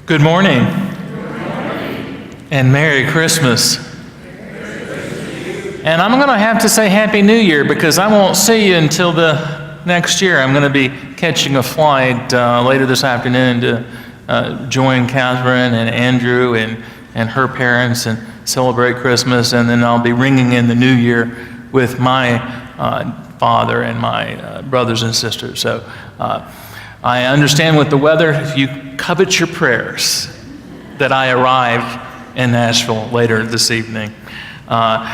Good morning, and Merry Christmas. And I'm going to have to say Happy New Year because I won't see you until the next year. I'm going to be catching a flight later this afternoon to join Catherine and Andrew and her parents and celebrate Christmas, and then I'll be ringing in the new year with my father and my brothers and sisters. So I understand with the weather, if you covet your prayers, that I arrive in Nashville later this evening. I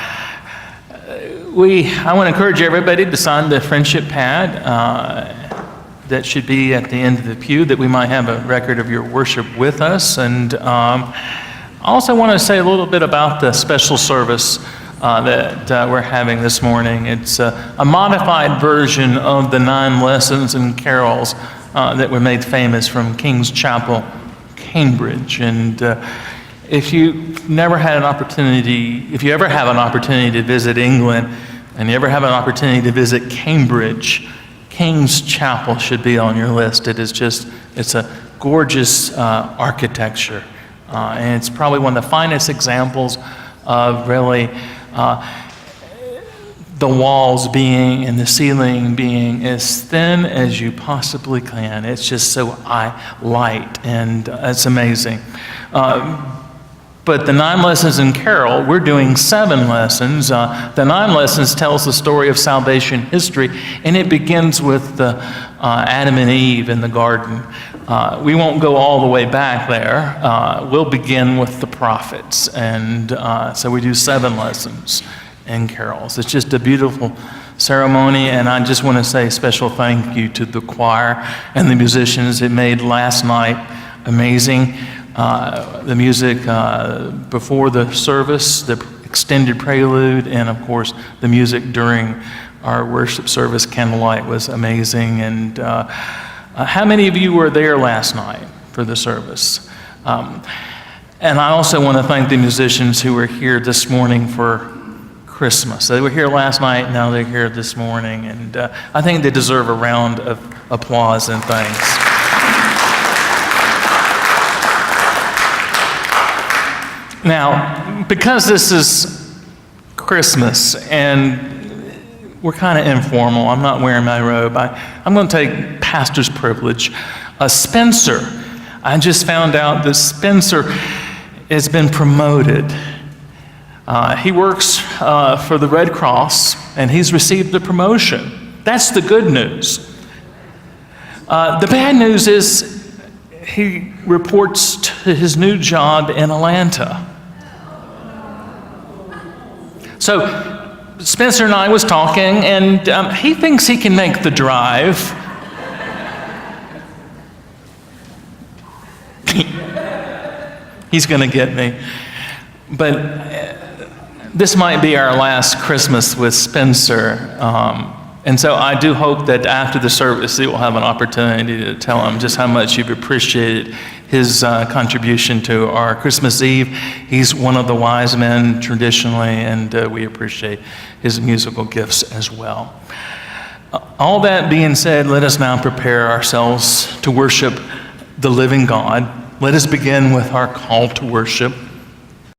want to encourage everybody to sign the friendship pad that should be at the end of the pew, that we might have a record of your worship with us. And I also want to say a little bit about the special service that we're having this morning. It's a modified version of the 9 lessons and carols that were made famous from King's Chapel, Cambridge. And if you ever have an opportunity to visit England, and you ever have an opportunity to visit Cambridge, King's Chapel should be on your list. It's a gorgeous architecture, and it's probably one of the finest examples of really the walls being and the ceiling being as thin as you possibly can. It's just so light, and it's amazing. But the 9 lessons in carol, we're doing 7 lessons. The 9 lessons tells the story of salvation history, and it begins with Adam and Eve in the garden. We won't go all the way back there. We'll begin with the prophets, and so we do 7 lessons in carols. It's just a beautiful ceremony, and I just want to say a special thank you to the choir and the musicians. It made last night amazing. The music before the service, the extended prelude, and of course the music during our worship service, candlelight, was amazing. And how many of you were there last night for the service? And I also want to thank the musicians who were here this morning for Christmas. They were here last night, now they're here this morning, and I think they deserve a round of applause and thanks. Now, because this is Christmas and we're kind of informal, I'm not wearing my robe, I'm going to take pastor's privilege. Spencer, I just found out that Spencer has been promoted. He works for the Red Cross, and he's received a promotion. That's the good news. The bad news is he reports to his new job in Atlanta. So Spencer and I was talking, and he thinks he can make the drive. He's going to get me. But this might be our last Christmas with Spencer. And so I do hope that after the service, you will have an opportunity to tell him just how much you've appreciated his contribution to our Christmas Eve. He's one of the wise men traditionally, and we appreciate his musical gifts as well. All that being said, let us now prepare ourselves to worship the living God. Let us begin with our call to worship.